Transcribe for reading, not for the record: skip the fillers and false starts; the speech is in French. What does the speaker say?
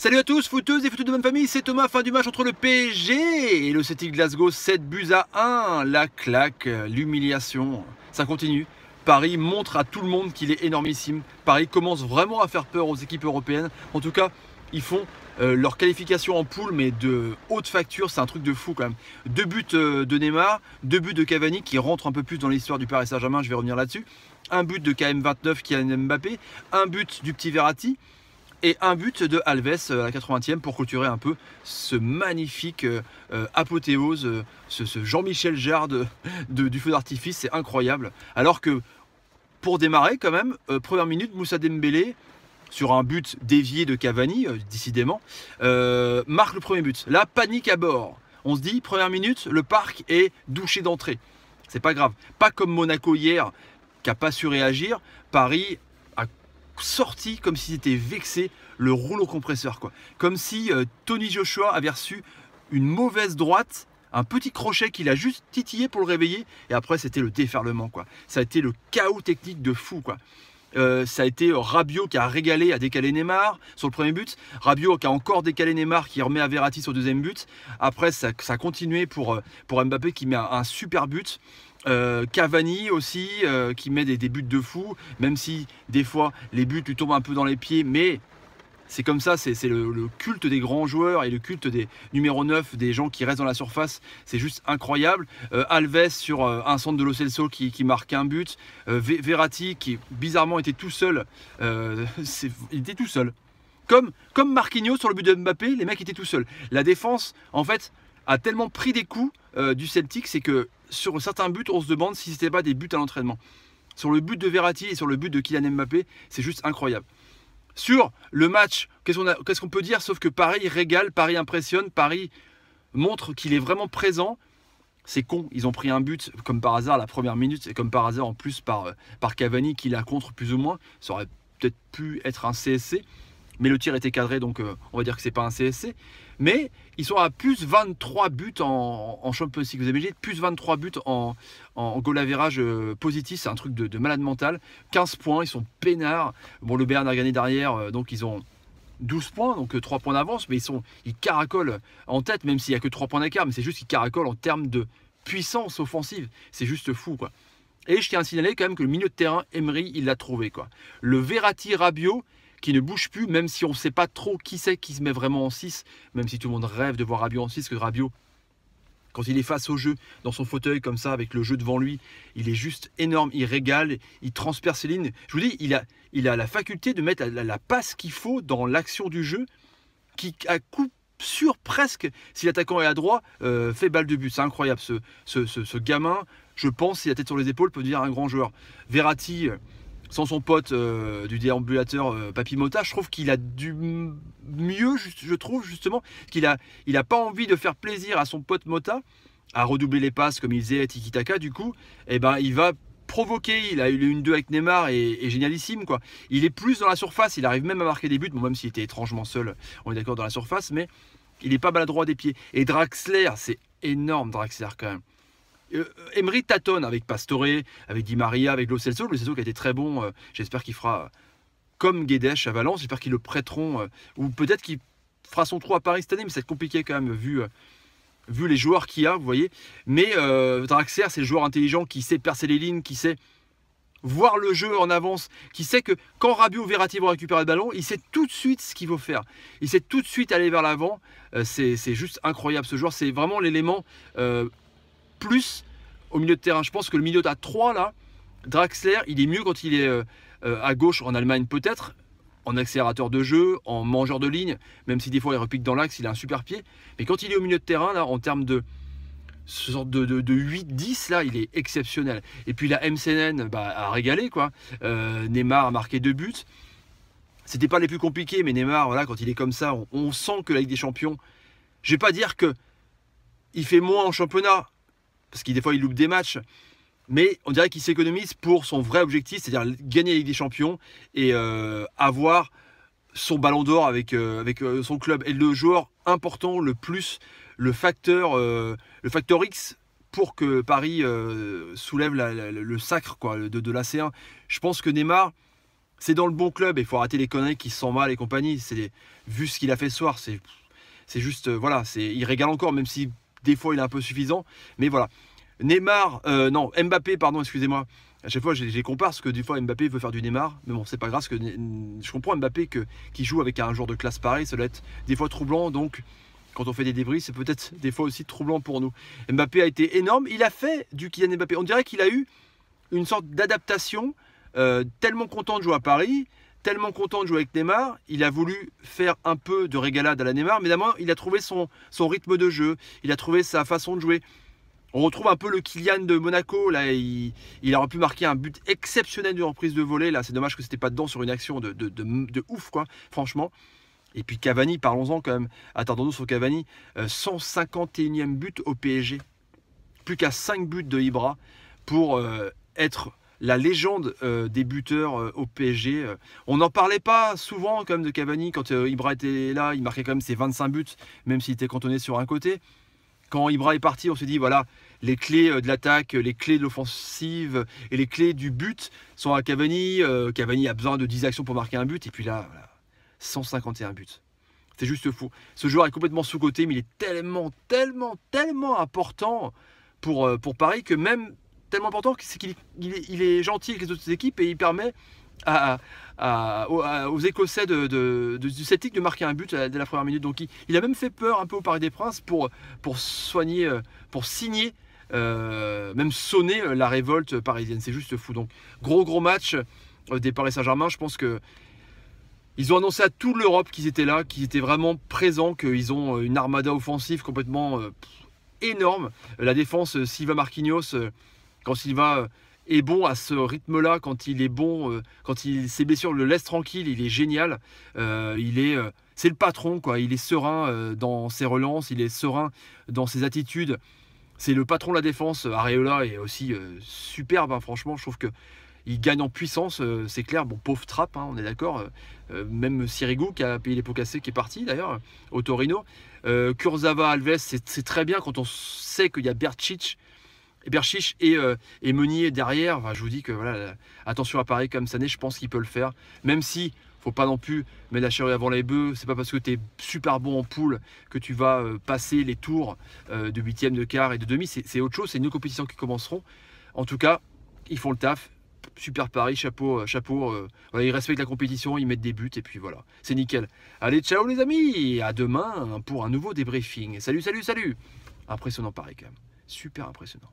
Salut à tous, footeuses et footeux de bonne famille, c'est Thomas, fin du match entre le PSG et le Celtic Glasgow, 7-1, la claque, l'humiliation, ça continue. Paris montre à tout le monde qu'il est énormissime. Paris commence vraiment à faire peur aux équipes européennes. En tout cas, ils font leur qualification en poule, mais de haute facture, c'est un truc de fou quand même. 2 buts de Neymar, 2 buts de Cavani qui rentrent un peu plus dans l'histoire du Paris Saint-Germain, je vais revenir là-dessus. Un but de KM29 Kylian Mbappé, un but du petit Verratti. Et un but de Alves à la 80e pour clôturer un peu ce magnifique apothéose, ce Jean-Michel Jarre du feu d'artifice, c'est incroyable. Alors que pour démarrer quand même, première minute, Moussa Dembélé, sur un but dévié de Cavani, décidément, marque le premier but. Là, panique à bord. On se dit, première minute, le parc est douché d'entrée. C'est pas grave. Pas comme Monaco hier, qui n'a pas su réagir. Paris a sorti comme s'il était vexé le rouleau compresseur, quoi. Comme si Tony Joshua avait reçu une mauvaise droite, un petit crochet qu'il a juste titillé pour le réveiller, et après c'était le déferlement, quoi. Ça a été le chaos technique de fou, quoi. Ça a été Rabiot qui a régalé à décaler Neymar sur le premier but. Rabiot qui a encore décalé Neymar, qui remet à Verratti sur le deuxième but. Après ça a continué pour Mbappé qui met un super but. Cavani aussi qui met des buts de fou, même si des fois les buts lui tombent un peu dans les pieds, mais c'est comme ça, c'est le culte des grands joueurs et le culte des numéro 9, des gens qui restent dans la surface, c'est juste incroyable. Alves sur un centre de Lo Celso qui marque un but. Verratti qui bizarrement était tout seul, il était tout seul. Comme Marquinhos sur le but de Mbappé, les mecs étaient tout seuls. La défense, en fait, a tellement pris des coups du Celtic, c'est que sur certains buts, on se demande si ce n'était pas des buts à l'entraînement. Sur le but de Verratti et sur le but de Kylian Mbappé, c'est juste incroyable. Sur le match, qu'est-ce qu'on peut dire sauf que Paris régale, Paris impressionne, Paris montre qu'il est vraiment présent. C'est con, ils ont pris un but comme par hasard la première minute, et comme par hasard en plus par Cavani qui la contre plus ou moins. Ça aurait peut-être pu être un CSC, mais le tir était cadré, donc on va dire que c'est pas un CSC. Mais ils sont à plus 23 buts en Champions League. Vous imaginez, plus 23 buts en goal average positif, c'est un truc de malade mental. 15 points, ils sont peinards. Bon, le Bayern a gagné derrière, donc ils ont 12 points, donc 3 points d'avance, mais ils caracolent en tête, même s'il n'y a que 3 points d'écart, mais c'est juste qu'ils caracolent en termes de puissance offensive. C'est juste fou, quoi. Et je tiens à signaler quand même que le milieu de terrain, Emery, il l'a trouvé, quoi. Le Verratti Rabiot, qui ne bouge plus, même si on ne sait pas trop qui c'est qui se met vraiment en 6, même si tout le monde rêve de voir Rabiot en 6, que Rabiot, quand il est face au jeu, dans son fauteuil comme ça, avec le jeu devant lui, il est juste énorme, il régale, il transperce ses lignes. Je vous dis, il a la faculté de mettre la passe qu'il faut dans l'action du jeu, qui à coup sûr presque, si l'attaquant est à droit, fait balle de but. C'est incroyable, ce gamin, je pense, s'il a la tête sur les épaules, peut devenir un grand joueur. Verratti, sans son pote du déambulateur Papy Mota, je trouve qu'il a du mieux, je trouve justement, qu'il a pas envie de faire plaisir à son pote Mota, à redoubler les passes comme il faisait à Tiki Taka, du coup, eh ben, il va provoquer, il a eu une 2 avec Neymar et génialissime, quoi. Il est plus dans la surface, il arrive même à marquer des buts, bon, même s'il était étrangement seul, on est d'accord, dans la surface, mais il n'est pas maladroit des pieds. Et Draxler, c'est énorme Draxler quand même. Emery tâtonne avec Pastore, avec Di Maria, avec Lo Celso. Lo Celso qui a été très bon. J'espère qu'il fera comme Guedes à Valence. J'espère qu'ils le prêteront. Ou peut-être qu'il fera son trou à Paris cette année. Mais c'est compliqué quand même vu les joueurs qu'il y a, vous voyez. Mais Draxler, c'est le joueur intelligent qui sait percer les lignes, qui sait voir le jeu en avance, qui sait que quand Rabiot ou Verratti vont récupérer le ballon, il sait tout de suite ce qu'il faut faire. Il sait tout de suite aller vers l'avant. C'est juste incroyable ce joueur. C'est vraiment l'élément... plus au milieu de terrain. Je pense que le milieu à 3 là, Draxler, il est mieux quand il est à gauche en Allemagne peut-être, en accélérateur de jeu, en mangeur de ligne, même si des fois il repique dans l'axe, il a un super pied. Mais quand il est au milieu de terrain, là, en termes de ce genre de 8-10, là, il est exceptionnel. Et puis la MCN a régalé, quoi. Neymar a marqué 2 buts. C'était pas les plus compliqués, mais Neymar, voilà, quand il est comme ça, on sent que la Ligue des Champions, je vais pas dire que il fait moins en championnat, parce que des fois il loupe des matchs, mais on dirait qu'il s'économise pour son vrai objectif, c'est-à-dire gagner la Ligue des Champions et avoir son ballon d'or avec son club. Et le joueur important, le plus, le facteur X pour que Paris soulève le sacre, quoi, de la C1. Je pense que Neymar, c'est dans le bon club et il faut arrêter les conneries qui se sentent mal et compagnie. Vu ce qu'il a fait ce soir, c'est juste, voilà, il régale encore, même si des fois il est un peu suffisant. Mais voilà. Neymar, non, Mbappé, pardon, excusez-moi. À chaque fois, je les compare parce que des fois Mbappé veut faire du Neymar. Mais bon, c'est pas grave, parce que je comprends Mbappé qui joue avec un joueur de classe pareil, ça doit être des fois troublant. Donc, quand on fait des débris, c'est peut-être des fois aussi troublant pour nous. Mbappé a été énorme. Il a fait du Kylian Mbappé. On dirait qu'il a eu une sorte d'adaptation. Tellement content de jouer à Paris, tellement content de jouer avec Neymar, il a voulu faire un peu de régalade à la Neymar, mais d'abord il a trouvé son rythme de jeu, il a trouvé sa façon de jouer. On retrouve un peu le Kylian de Monaco, là il aurait pu marquer un but exceptionnel de reprise de volée, là c'est dommage que c'était pas dedans sur une action de ouf quoi, franchement. Et puis Cavani, parlons-en quand même, attendons-nous sur Cavani, 151e but au PSG, plus qu'à 5 buts de Ibra pour être la légende des buteurs au PSG. On n'en parlait pas souvent comme de Cavani quand Ibra était là, il marquait quand même ses 25 buts, même s'il était cantonné sur un côté. Quand Ibra est parti, on s'est dit voilà, les clés de l'attaque, les clés de l'offensive et les clés du but sont à Cavani. Cavani a besoin de 10 actions pour marquer un but, et puis là, voilà, 151 buts. C'est juste fou. Ce joueur est complètement sous-coté, mais il est tellement important pour Paris, que même tellement important c'est qu'il est gentil avec les autres équipes et il permet aux Écossais du Celtic de marquer un but dès la première minute. Donc il a même fait peur un peu au Parc des Princes pour signer, même sonner la révolte parisienne. C'est juste fou. Donc gros match des Paris Saint-Germain. Je pense que ils ont annoncé à toute l'Europe qu'ils étaient là, qu'ils étaient vraiment présents, qu'ils ont une armada offensive complètement énorme. La défense, Silva Marquinhos, quand Silva est bon à ce rythme-là, quand il est bon, ses blessures le laissent tranquille, il est génial. C'est le patron, quoi. Il est serein dans ses relances, il est serein dans ses attitudes. C'est le patron de la défense. Areola est aussi superbe, hein, franchement. Je trouve qu'il gagne en puissance, c'est clair. Bon, pauvre trappe, hein, on est d'accord. Même Sirigu qui a payé les pots cassés, qui est parti d'ailleurs au Torino. Kurzawa, Alves, c'est très bien quand on sait qu'il y a Berchic et Meunier derrière. Enfin, je vous dis que voilà, attention à Paris comme Sané, je pense qu'il peut le faire. Même si faut pas non plus mettre la charrue avant les bœufs. C'est pas parce que tu es super bon en poule que tu vas passer les tours de huitième, de quart et de demi. C'est autre chose, c'est une compétition qui commenceront. En tout cas, ils font le taf. Super Paris, chapeau. Voilà, ils respectent la compétition, ils mettent des buts et puis voilà, c'est nickel. Allez, ciao les amis, à demain pour un nouveau débriefing. Salut. Impressionnant Paris quand même, super impressionnant.